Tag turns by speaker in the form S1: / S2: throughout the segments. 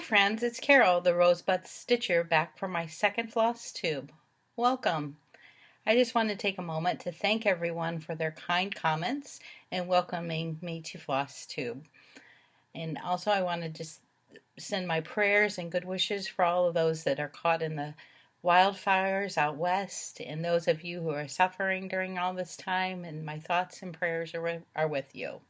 S1: friends, it's Carol, the Rosebud Stitcher, back for my second Flosstube. Welcome. I just want to take a moment to thank everyone for their kind comments and welcoming me to Flosstube. And also I want to just send my prayers and good wishes for all of those that are caught in the wildfires out west and those of you who are suffering during all this time, and my thoughts and prayers are with you.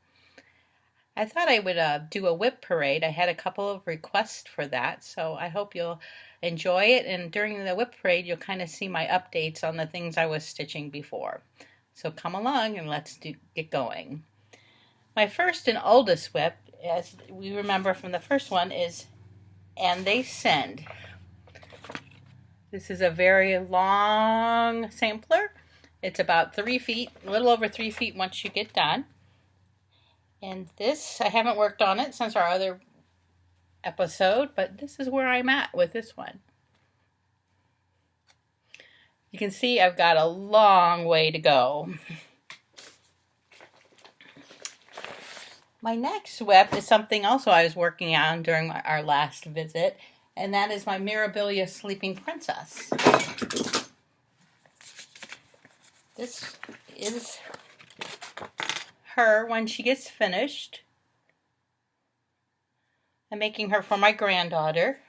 S1: I thought I would do a WIP parade. I had a couple of requests for that, so I hope you'll enjoy it. And during the WIP parade, you'll kind of see my updates on the things I was stitching before. So come along and let's get going. My first and oldest WIP, as we remember from the first one, is And They Send. This is a very long sampler. It's about 3 feet, a little over 3 feet once you get done. And this, I haven't worked on it since our other episode, but this is where I'm at with this one. You can see I've got a long way to go. My next WIP is something also I was working on during our last visit, and that is my Mirabilia Sleeping Princess. This is her when she gets finished. I'm making her for my granddaughter.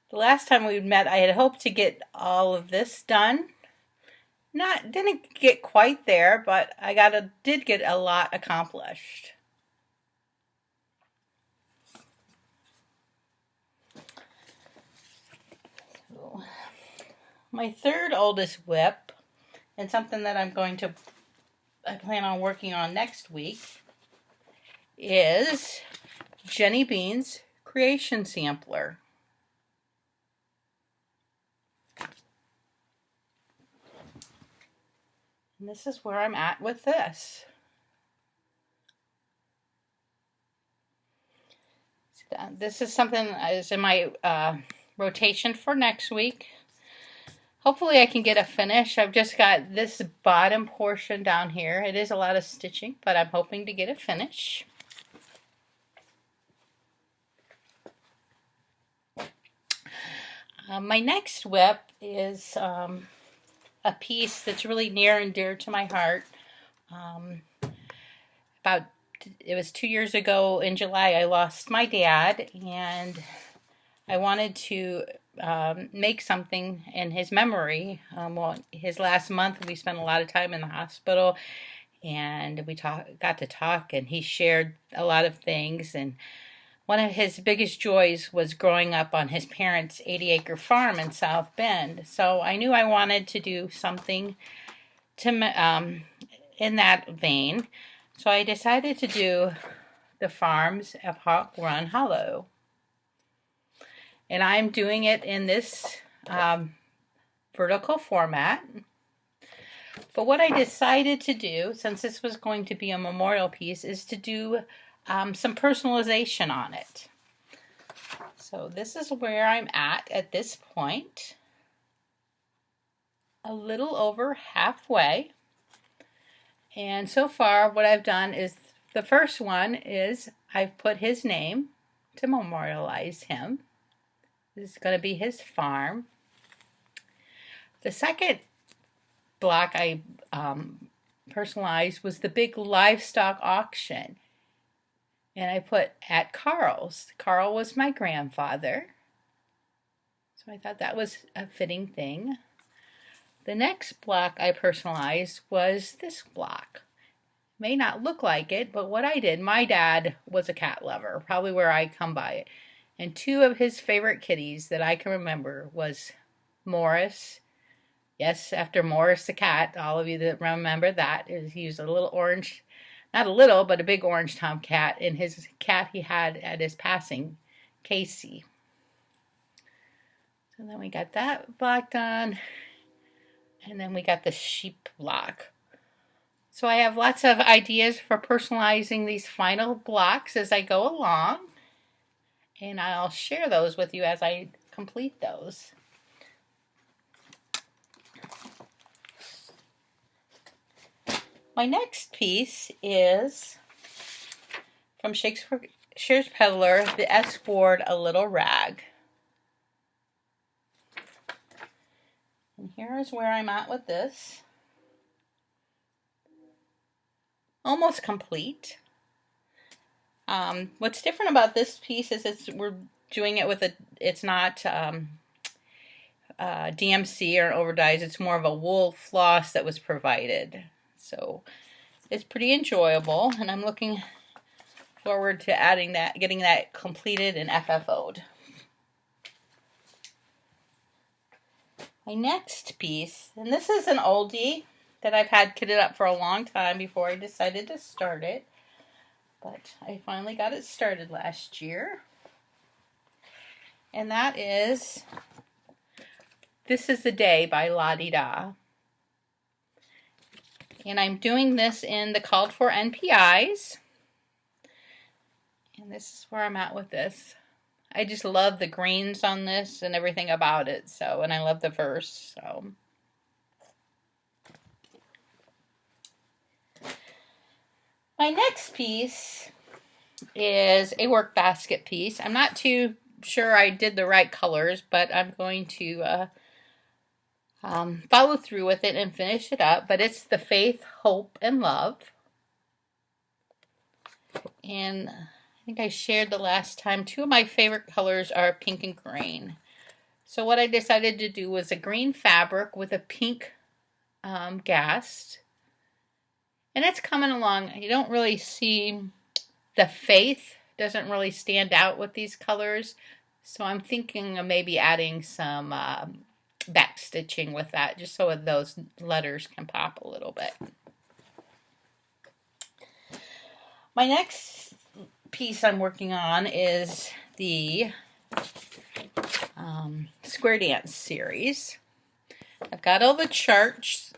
S1: The last time we met, I had hoped to get all of this done. Didn't get quite there, but I did get a lot accomplished. So, my third oldest WIP, and something that I plan on working on next week, is Jenny Bean's Creation Sampler. And this is where I'm at with this. This is something that is in my rotation for next week. Hopefully I can get a finish. I've just got this bottom portion down here. It is a lot of stitching, but I'm hoping to get a finish. My next WIP is a piece that's really near and dear to my heart. It was 2 years ago in July I lost my dad, and I wanted to make something in his memory. Well, his last month we spent a lot of time in the hospital, and we got to talk, and he shared a lot of things. And one of his biggest joys was growing up on his parents' 80-acre farm in South Bend. So I knew I wanted to do something to in that vein. So I decided to do the farms of Hawk Run Hollow. And I'm doing it in this vertical format. But what I decided to do, since this was going to be a memorial piece, is to do some personalization on it. So this is where I'm at this point. A little over halfway. And so far what I've done is, the first one is I've put his name to memorialize him. This is going to be his farm. The second block I personalized was the big livestock auction. And I put at Carl's. Carl was my grandfather. So I thought that was a fitting thing. The next block I personalized was this block. May not look like it, but what I did, my dad was a cat lover, probably where I come by it. And two of his favorite kitties that I can remember was Morris. Yes, after Morris the cat, all of you that remember that, he was a little orange, not a little, but a big orange tomcat, and his cat he had at his passing, Casey. So then we got that block done, and then we got the sheep block. So I have lots of ideas for personalizing these final blocks as I go along, and I'll share those with you as I complete those. My next piece is from Shears Peddler, the S board, A Little Rag. And here is where I'm at with this. Almost complete. What's different about this piece is we're doing it with it's not DMC or overdyes. It's more of a wool floss that was provided. So it's pretty enjoyable, and I'm looking forward to getting that completed and FFO'd. My next piece, and this is an oldie that I've had kitted up for a long time before I decided to start it, but I finally got it started last year. And that is This Is the Day by La Di Da. And I'm doing this in the called for NPIs. And this is where I'm at with this. I just love the greens on this and everything about it. So, and I love the verse. So, my next piece is a work basket piece. I'm not too sure I did the right colors, but I'm going to follow through with it and finish it up. But it's the Faith, Hope, and Love. And I think I shared the last time, two of my favorite colors are pink and green. So what I decided to do was a green fabric with a pink gast. And it's coming along. You don't really see the faith doesn't really stand out with these colors. So I'm thinking of maybe adding some back stitching with that, just so those letters can pop a little bit. My next piece I'm working on is the Square Dance series. I've got all the charts,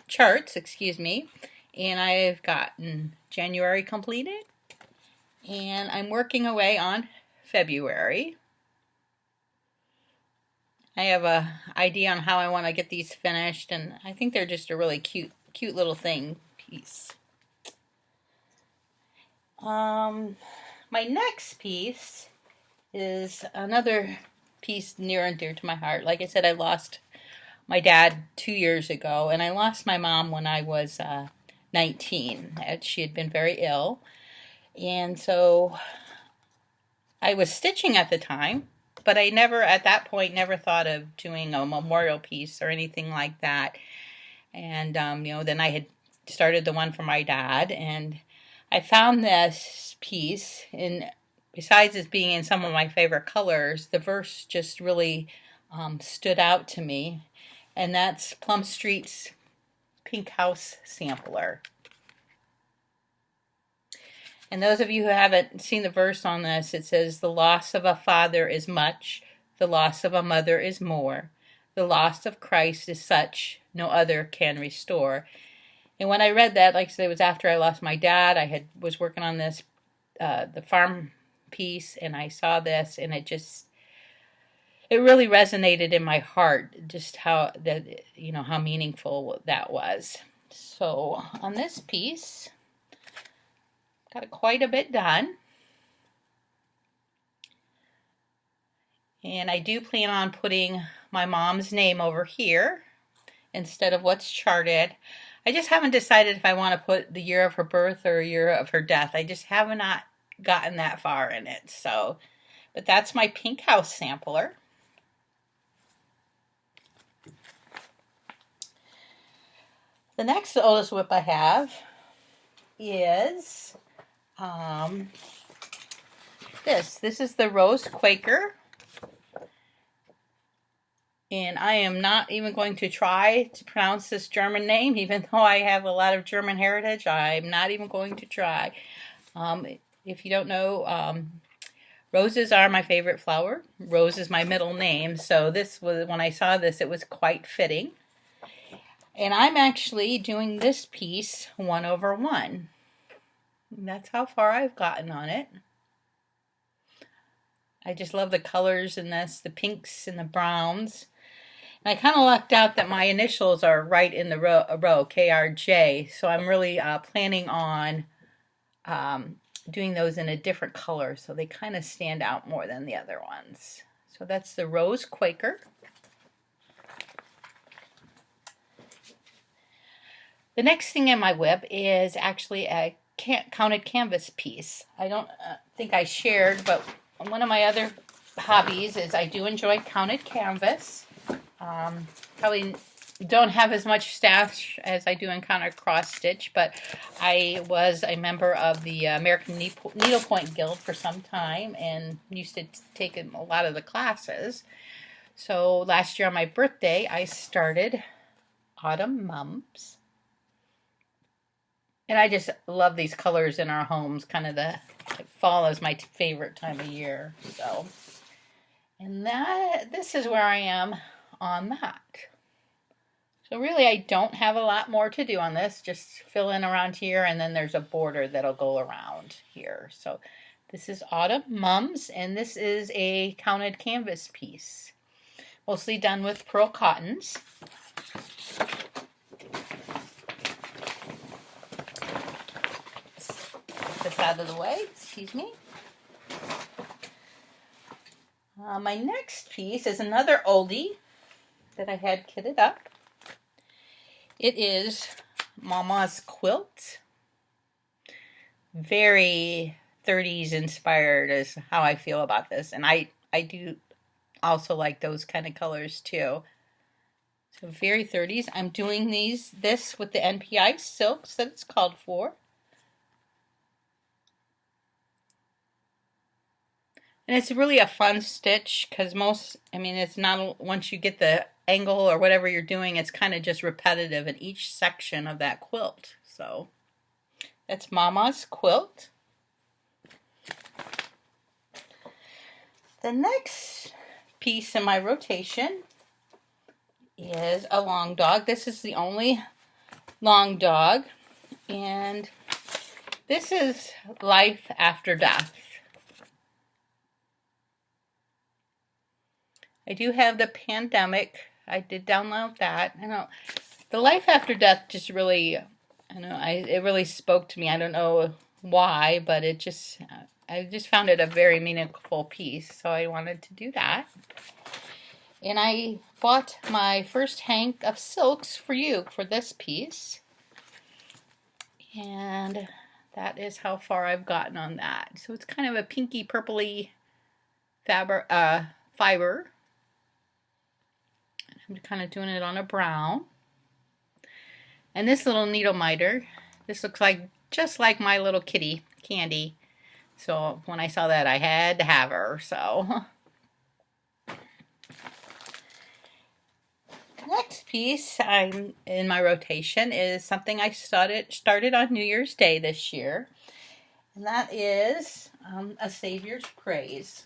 S1: and I've gotten January completed, and I'm working away on February. I have an idea on how I want to get these finished, and I think they're just a really cute little piece. My next piece is another piece near and dear to my heart. Like I said, I lost my dad 2 years ago, and I lost my mom when I was 19. She had been very ill, and so I was stitching at the time, but I at that point never thought of doing a memorial piece or anything like that. And then I had started the one for my dad, and I found this piece, and besides it being in some of my favorite colors, the verse just really stood out to me, and that's Plum Street's Pink House Sampler. And those of you who haven't seen the verse on this, it says, "The loss of a father is much, the loss of a mother is more, the loss of Christ is such, no other can restore." And when I read that, like I said, it was after I lost my dad. I was working on this, the farm piece, and I saw this, and it really resonated in my heart, just how meaningful that was. So on this piece, got quite a bit done. And I do plan on putting my mom's name over here instead of what's charted. I just haven't decided if I want to put the year of her birth or year of her death. I just have not gotten that far in it. So, but that's my Pink House Sampler. The next oldest WIP I have is this. This is the Rosequaker. And I am not even going to try to pronounce this German name, even though I have a lot of German heritage. I'm not even going to try. If you don't know, roses are my favorite flower. Rose is my middle name. So when I saw this, it was quite fitting. And I'm actually doing this piece 1/1. And that's how far I've gotten on it. I just love the colors in this, the pinks and the browns. And I kind of lucked out that my initials are right in the row, KRJ. So I'm really planning on doing those in a different color so they kind of stand out more than the other ones. So that's the Rosequaker. The next thing in my WIP is actually a counted canvas piece. I don't think I shared, but one of my other hobbies is I do enjoy counted canvas. Probably don't have as much stash as I do in counted cross stitch, but I was a member of the American Needlepoint Guild for some time and used to take a lot of the classes. So last year on my birthday, I started Autumn Mums. And I just love these colors in our homes. Kind of the fall is my favorite time of year. So, and this is where I am on that. So really, I don't have a lot more to do on this. Just fill in around here, and then there's a border that'll go around here. So this is Autumn Mums, and this is a counted canvas piece, mostly done with pearl cottons. This out of the way, excuse me. My next piece is another oldie that I had kitted up. It is Mama's Quilt. Very 30s inspired is how I feel about this. And I do also like those kind of colors too. So very 30s. I'm doing this with the NPI silks that it's called for. And it's really a fun stitch because it's not, once you get the angle or whatever you're doing, it's kind of just repetitive in each section of that quilt. So that's Mama's Quilt. The next piece in my rotation is a long dog. This is the only long dog. And this is Life After Death. I do have the Pandemic. I did download that. I know the Life After Death just really, it really spoke to me. I don't know why, but I just found it a very meaningful piece, so I wanted to do that. And I bought my first hank of silks for you for this piece, and that is how far I've gotten on that. So it's kind of a pinky purpley fiber. I'm kind of doing it on a brown. And this little needle miter, this looks like just like my little kitty, Candy. So when I saw that, I had to have her. So next piece I'm in my rotation is something I started on New Year's Day this year. And that is A Savior's Praise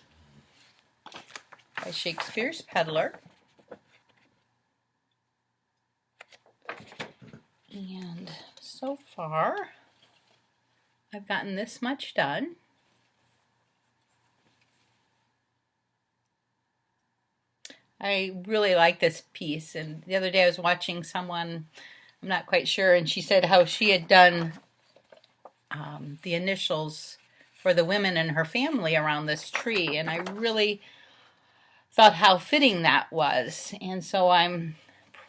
S1: by Shakespeare's Peddler. And so far, I've gotten this much done. I really like this piece, and the other day I was watching someone, I'm not quite sure, and she said how she had done the initials for the women in her family around this tree, and I really thought how fitting that was. And so I'm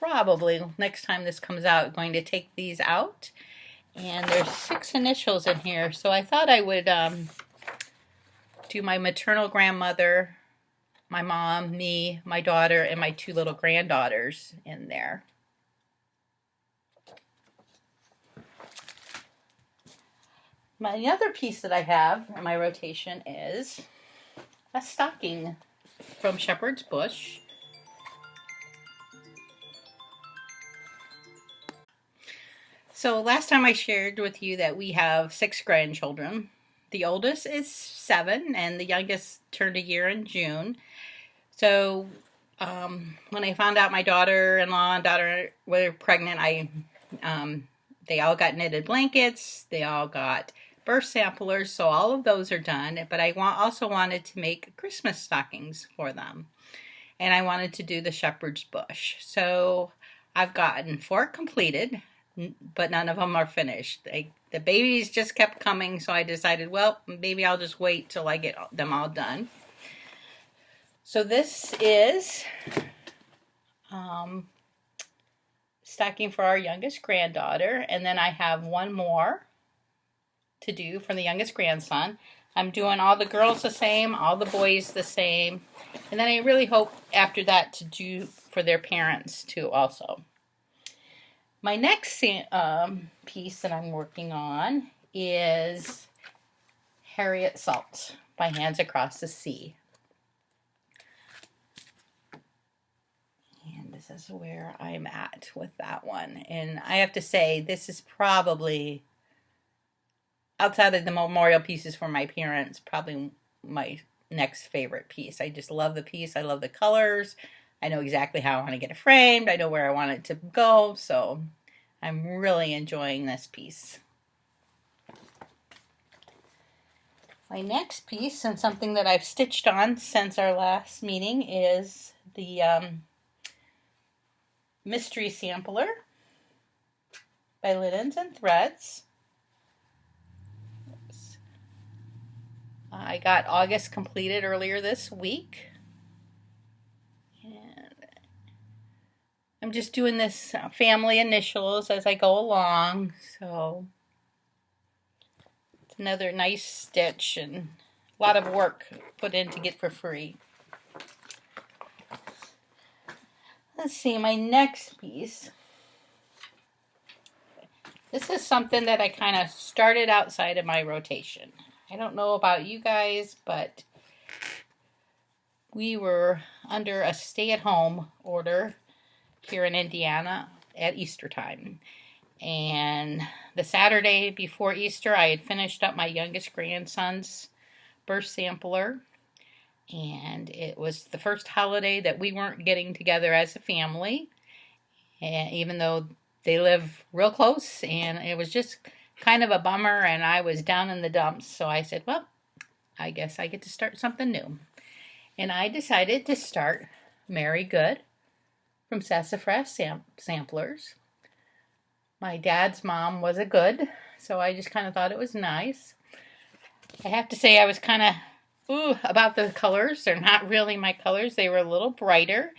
S1: probably, next time this comes out, going to take these out. And there's 6 initials in here, so I thought I would do my maternal grandmother, my mom, me, my daughter, and my 2 little granddaughters in there. My other piece that I have in my rotation is a stocking from Shepherd's Bush. So last time I shared with you that we have 6 grandchildren. The oldest is 7 and the youngest turned a year in June. So when I found out my daughter-in-law and daughter were pregnant, they all got knitted blankets. They all got birth samplers. So all of those are done. But I also wanted to make Christmas stockings for them. And I wanted to do the Shepherd's Bush. So I've gotten 4 completed. but none of them are finished. The babies just kept coming, so I decided, well, maybe I'll just wait till I get them all done. So this is stocking for our youngest granddaughter, and then I have one more to do for the youngest grandson. I'm doing all the girls the same, all the boys the same, and then I really hope after that to do for their parents too also. My next piece that I'm working on is Harriet Salt by Hands Across the Sea. And this is where I'm at with that one. And I have to say, this is probably, outside of the memorial pieces for my parents, probably my next favorite piece. I just love the piece. I love the colors. I know exactly how I want to get it framed. I know where I want it to go. So I'm really enjoying this piece. My next piece, and something that I've stitched on since our last meeting, is the Mystery Sampler by Linens and Threads. Oops. I got August completed earlier this week. And I'm just doing this family initials as I go along, so it's another nice stitch and a lot of work put in to get for free. Let's see, my next piece. This is something that I kind of started outside of my rotation. I don't know about you guys, but we were under a stay-at-home order here in Indiana at Easter time. And the Saturday before Easter, I had finished up my youngest grandson's birth sampler. And it was the first holiday that we weren't getting together as a family, and even though they live real close, and it was just kind of a bummer, and I was down in the dumps. So I said, well, I guess I get to start something new. And I decided to start Mary Good from Sassafras Samplers. My dad's mom was a Good, so I just kind of thought it was nice. I have to say I was kind of about the colors. They're not really my colors. They were a little brighter,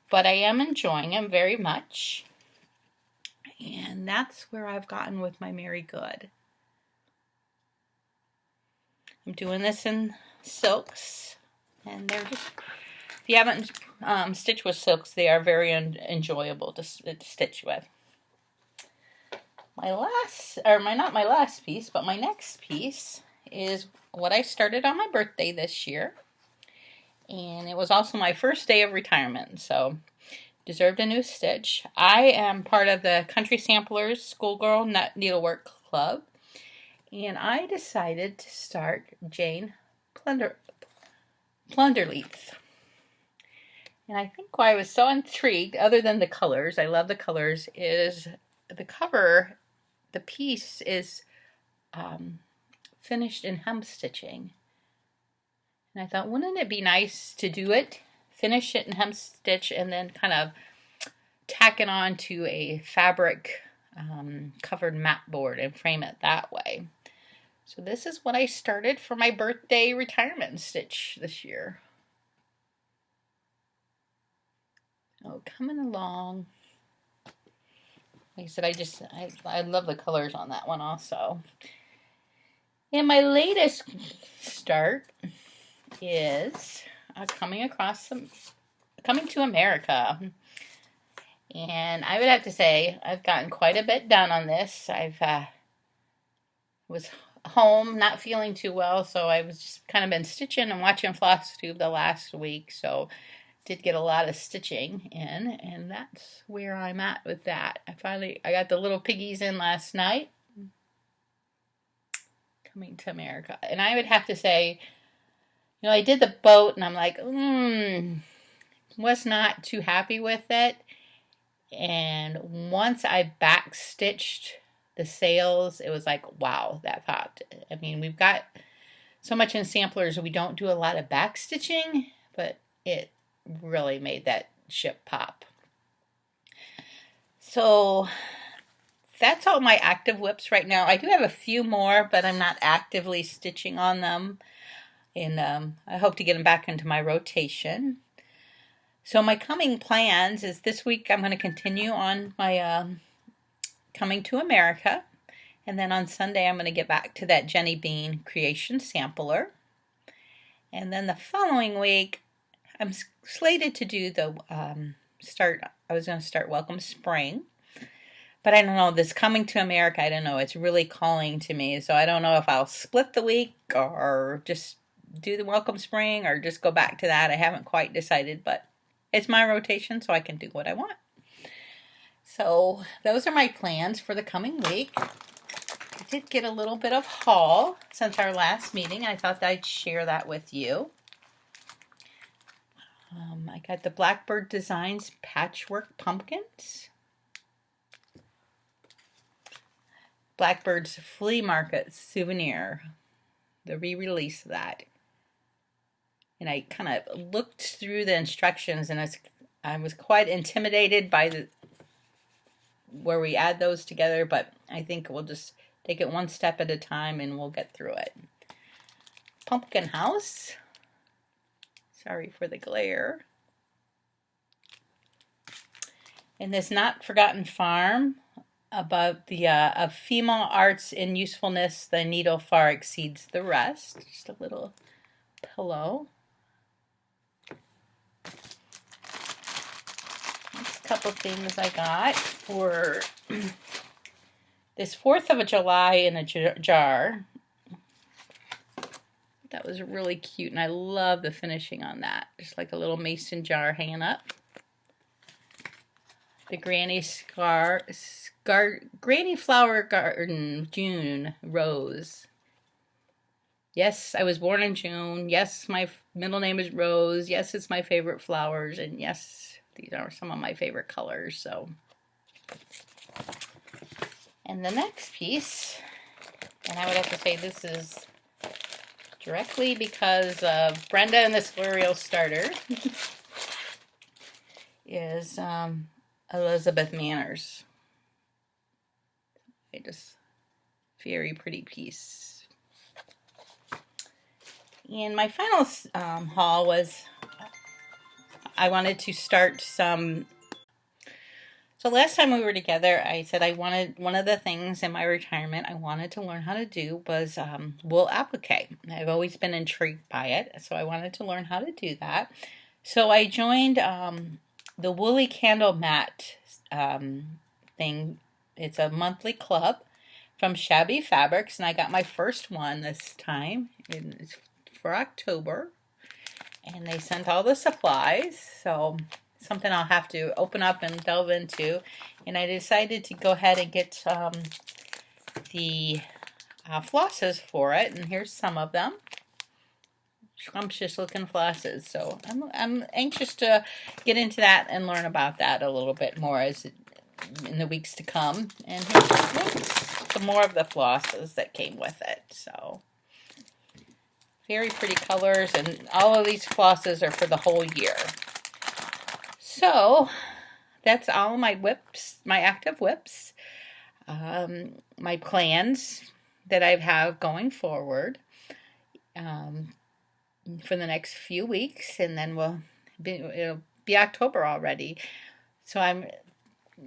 S1: but I am enjoying them very much. And that's where I've gotten with my Mary Good. I'm doing this in silks, and they're just, if you haven't stitched with silks, they are very enjoyable to stitch with. Not my last piece, but my next piece is what I started on my birthday this year. And it was also my first day of retirement, so deserved a new stitch. I am part of the Country Samplers Schoolgirl Needlework Club, and I decided to start Jane Plunderleaf. And I think why I was so intrigued, other than the colors, I love the colors, is the cover, the piece is finished in hem stitching. And I thought, wouldn't it be nice to do it, finish it in hem stitch, and then kind of tack it on to a fabric covered mat board and frame it that way. So this is what I started for my birthday retirement stitch this year. Oh, coming along. Like I said, I love the colors on that one also. And my latest start is Coming to America. And I would have to say I've gotten quite a bit done on this. Was home, not feeling too well, so I was just kind of been stitching and watching Flosstube the last week, so did get a lot of stitching in, and that's where I'm at with that. I got the little piggies in last night. Coming to America. And I would have to say, I did the boat, and I'm like, was not too happy with it. And once I back stitched the sails, it was like, wow, that popped. I mean, we've got so much in samplers, we don't do a lot of back stitching, but it really made that ship pop. So that's all my active WIPs right now. I do have a few more, but I'm not actively stitching on them. And I hope to get them back into my rotation. So my coming plans is this week I'm going to continue on my Coming to America. And then on Sunday I'm going to get back to that Jenny Bean creation sampler. And then the following week I'm slated to do the I was going to start Welcome Spring. But I don't know, this Coming to America, I don't know, it's really calling to me. So I don't know if I'll split the week or just do the Welcome Spring or just go back to that. I haven't quite decided, but it's my rotation, so I can do what I want. So those are my plans for the coming week. I did get a little bit of haul since our last meeting. I thought I'd share that with you. I got the Blackbird Designs Patchwork Pumpkins. Blackbird's Flea Market Souvenir. The re-release of that. And I kind of looked through the instructions and I was quite intimidated by where we add those together, but I think we'll just take it one step at a time and we'll get through it. Pumpkin House. Sorry for the glare. And this Not Forgotten Farm about the of female arts in usefulness, the needle far exceeds the rest. Just a little pillow. Next couple things I got for this 4th of July in a jar. That was really cute, and I love the finishing on that. Just like a little mason jar hanging up. The Granny Flower Garden June Rose. Yes, I was born in June. Yes, my middle name is Rose. Yes, it's my favorite flowers, and yes, these are some of my favorite colors. So, and the next piece, and I would have to say this is directly because of Brenda and the Squirrel Starter, is Elizabeth Manners. Very pretty piece. And my final haul was I wanted to start some. So last time we were together, I said I wanted, one of the things in my retirement I wanted to learn how to do was wool applique. I've always been intrigued by it, so I wanted to learn how to do that. So I joined the Woolly Candle Mat thing. It's a monthly club from Shabby Fabrics, and I got my first one this time. It's for October, and they sent all the supplies, so something I'll have to open up and delve into. And I decided to go ahead and get the flosses for it, and here's some of them. Scrumptious looking flosses. So I'm anxious to get into that and learn about that a little bit more in the weeks to come. And here's some more of the flosses that came with it. So very pretty colors, and all of these flosses are for the whole year. So that's all my WIPs, my active WIPs, my plans that I have going forward for the next few weeks, and then it'll be October already. So I'm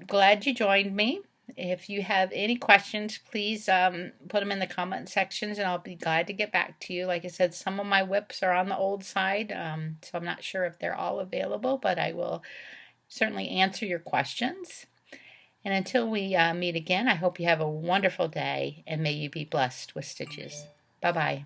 S1: glad you joined me. If you have any questions, please put them in the comment sections, and I'll be glad to get back to you. Like I said, some of my WIPs are on the old side, so I'm not sure if they're all available, but I will certainly answer your questions. And until we meet again, I hope you have a wonderful day, and may you be blessed with stitches. Bye-bye.